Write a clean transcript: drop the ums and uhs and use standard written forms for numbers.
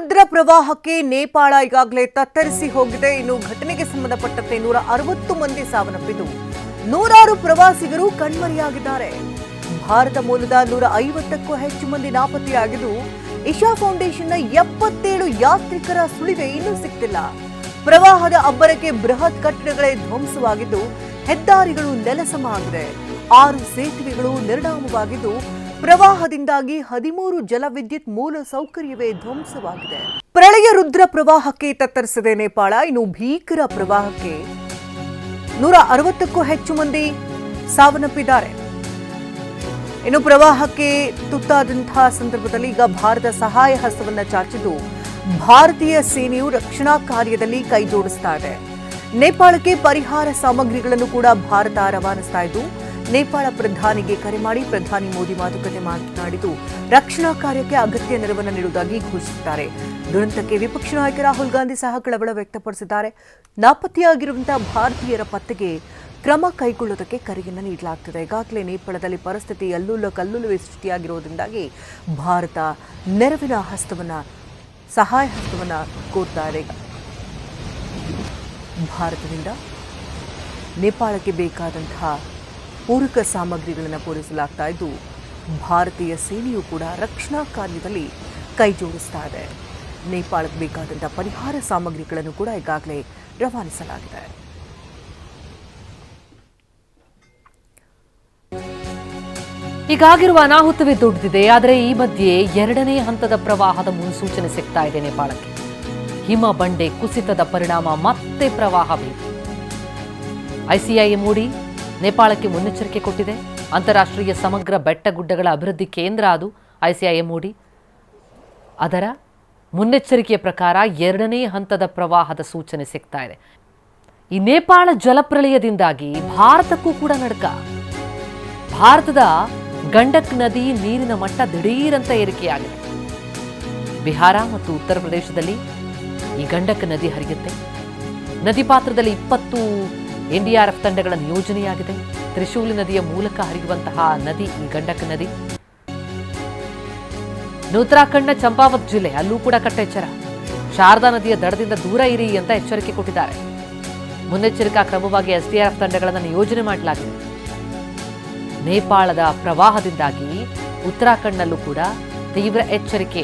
ರುದ್ರ ಪ್ರವಾಹಕ್ಕೆ ನೇಪಾಳ ಈಗಾಗಲೇ ತತ್ತರಿಸಿ ಹೋಗಿದೆ. ಇನ್ನು ಘಟನೆಗೆ ಸಂಬಂಧಪಟ್ಟಂತೆ 160 ಮಂದಿ ಸಾವನ್ನಪ್ಪಿದ್ದು ನೂರಾರು ಪ್ರವಾಸಿಗರು ಕಣ್ಮರೆಯಾಗಿದ್ದಾರೆ. ಭಾರತ ಮೂಲದ 150ಕ್ಕೂ ಹೆಚ್ಚು ಮಂದಿ ನಾಪತ್ತೆಯಾಗಿದ್ದು ಇಶಾ ಫೌಂಡೇಶನ್ನ 77 ಯಾತ್ರಿಕರ ಸುಳಿವೆ ಇನ್ನೂ ಸಿಕ್ತಿಲ್ಲ. ಪ್ರವಾಹದ ಅಬ್ಬರಕ್ಕೆ ಬೃಹತ್ ಕಟ್ಟಡಗಳೇ ಧ್ವಂಸವಾಗಿದ್ದು ಹೆದ್ದಾರಿಗಳು ನೆಲಸಮ ಆಗಿದೆ. 6 ಸೇತುವೆಗಳು ನಿರ್ನಾಮವಾಗಿದ್ದು ಪ್ರವಾಹದಿಂದಾಗಿ 13 ಜಲವಿದ್ಯುತ್ ಮೂಲ ಸೌಕರ್ಯವೇ ಧ್ವಂಸವಾಗಿದೆ. ಪ್ರಳಯ ರುದ್ರ ಪ್ರವಾಹಕ್ಕೆ ತತ್ತರಿಸಿದೆ ನೇಪಾಳ. ಇನ್ನು ಭೀಕರ ಪ್ರವಾಹಕ್ಕೆ 160ಕ್ಕೂ ಹೆಚ್ಚು ಮಂದಿ ಸಾವನ್ನಪ್ಪಿದ್ದಾರೆ. ಇನ್ನು ಪ್ರವಾಹಕ್ಕೆ ತುತ್ತಾದಂತಹ ಸಂದರ್ಭದಲ್ಲಿ ಈಗ ಭಾರತ ಸಹಾಯ ಹಸ್ತವನ್ನ ಚಾಚಿದ್ದು ಭಾರತೀಯ ಸೇನೆಯು ರಕ್ಷಣಾ ಕಾರ್ಯದಲ್ಲಿ ಕೈ ಜೋಡಿಸ್ತಾ ಇದೆ. ನೇಪಾಳಕ್ಕೆ ಪರಿಹಾರ ಸಾಮಗ್ರಿಗಳನ್ನು ಕೂಡ ಭಾರತ ರವಾನಿಸ್ತಾ ಇದ್ದು ನೇಪಾಳ ಪ್ರಧಾನಿಗೆ ಕರೆ ಮಾಡಿ ಪ್ರಧಾನಿ ಮೋದಿ ಮಾತುಕತೆ ಮಾತನಾಡಿದ್ದು ರಕ್ಷಣಾ ಕಾರ್ಯಕ್ಕೆ ಅಗತ್ಯ ನೆರವನ್ನು ನೀಡುವುದಾಗಿ ಘೋಷಿಸಿದ್ದಾರೆ. ದುರಂತಕ್ಕೆ ವಿಪಕ್ಷ ನಾಯಕ ರಾಹುಲ್ ಗಾಂಧಿ ಸಹ ಕಳವಳ ವ್ಯಕ್ತಪಡಿಸಿದ್ದಾರೆ. ನಾಪತ್ತೆಯಾಗಿರುವಂತಹ ಭಾರತೀಯರ ಪತ್ತೆಗೆ ಕ್ರಮ ಕೈಗೊಳ್ಳುವುದಕ್ಕೆ ಕರೆಯನ್ನು ನೀಡಲಾಗುತ್ತದೆ. ಈಗಾಗಲೇ ನೇಪಾಳದಲ್ಲಿ ಪರಿಸ್ಥಿತಿ ಅಲ್ಲೋಲ ಕಲ್ಲೋಲವೇ ಸೃಷ್ಟಿಯಾಗಿರುವುದರಿಂದಾಗಿ ಭಾರತ ನೆರವಿನ ಹಸ್ತವನ್ನ ಸಹಾಯ ಹಸ್ತವನ್ನ ಕೋರ್ತಾ ಇದೆ. ಭಾರತದಿಂದ ನೇಪಾಳಕ್ಕೆ ಬೇಕಾದಂತಹ ಪೂರಕ ಸಾಮಗ್ರಿಗಳನ್ನು ಪೂರೈಸಲಾಗ್ತಾ ಇದ್ದು ಭಾರತೀಯ ಸೇನೆಯೂ ಕೂಡ ರಕ್ಷಣಾ ಕಾರ್ಯದಲ್ಲಿ ಕೈ ಜೋಡಿಸ್ತಾ ಇದೆ. ನೇಪಾಳಕ್ಕೆ ಬೇಕಾದಂತಹ ಪರಿಹಾರ ಸಾಮಗ್ರಿಗಳನ್ನು ಕೂಡ ಈಗಾಗಲೇ ರವಾನಿಸಲಾಗಿದೆ. ಈಗಾಗಿರುವ ಅನಾಹುತವೇ ದೊಡ್ಡದಿದೆ. ಆದರೆ ಈ ಮಧ್ಯೆ 2ನೇ ಹಂತದ ಪ್ರವಾಹದ ಮುನ್ಸೂಚನೆ ಸಿಗ್ತಾ ಇದೆ ನೇಪಾಳಕ್ಕೆ. ಹಿಮ ಬಂಡೆ ಕುಸಿತದ ಪರಿಣಾಮ ಮತ್ತೆ ಪ್ರವಾಹ ಭೀತಿ. ಐಸಿಐಎಂಡಿ ನೇಪಾಳಕ್ಕೆ ಮುನ್ನೆಚ್ಚರಿಕೆ ಕೊಟ್ಟಿದೆ. ಅಂತಾರಾಷ್ಟ್ರೀಯ ಸಮಗ್ರ ಬೆಟ್ಟಗುಡ್ಡಗಳ ಅಭಿವೃದ್ಧಿ ಕೇಂದ್ರ ಅದು ಐಸಿಐಎಂಡಿ. ಅದರ ಮುನ್ನೆಚ್ಚರಿಕೆಯ ಪ್ರಕಾರ 2ನೇ ಹಂತದ ಪ್ರವಾಹದ ಸೂಚನೆ ಸಿಗ್ತಾ ಇದೆ. ಈ ನೇಪಾಳ ಜಲಪ್ರಳಯದಿಂದಾಗಿ ಭಾರತಕ್ಕೂ ಕೂಡ ನಡುಕ. ಭಾರತದ ಗಂಡಕ್ ನದಿ ನೀರಿನ ಮಟ್ಟ ದಿಢೀರಂತ ಏರಿಕೆಯಾಗಿದೆ. ಬಿಹಾರ ಮತ್ತು ಉತ್ತರ ಪ್ರದೇಶದಲ್ಲಿ ಈ ಗಂಡಕ್ ನದಿ ಹರಿಯುತ್ತೆ. ನದಿ ಪಾತ್ರದಲ್ಲಿ 20 ಎನ್ಡಿಆರ್ಎಫ್ ತಂಡಗಳ ನಿಯೋಜನೆಯಾಗಿದೆ. ತ್ರಿಶೂಲಿ ನದಿಯ ಮೂಲಕ ಹರಿಯುವಂತಹ ನದಿ ಈ ಗಂಡಕ್ ನದಿ. ಉತ್ತರಾಖಂಡ್ನ ಚಂಪಾವತ್ ಜಿಲ್ಲೆ ಅಲ್ಲೂ ಕೂಡ ಕಟ್ಟೆಚ್ಚರ. ಶಾರದಾ ನದಿಯ ದಡದಿಂದ ದೂರ ಇರಿ ಅಂತ ಎಚ್ಚರಿಕೆ ಕೊಟ್ಟಿದ್ದಾರೆ. ಮುನ್ನೆಚ್ಚರಿಕಾ ಕ್ರಮವಾಗಿ ಎಸ್ಡಿಆರ್ಎಫ್ ತಂಡಗಳನ್ನು ನಿಯೋಜನೆ ಮಾಡಲಾಗಿದೆ. ನೇಪಾಳದ ಪ್ರವಾಹದಿಂದಾಗಿ ಉತ್ತರಾಖಂಡ್ನಲ್ಲೂ ಕೂಡ ತೀವ್ರ ಎಚ್ಚರಿಕೆ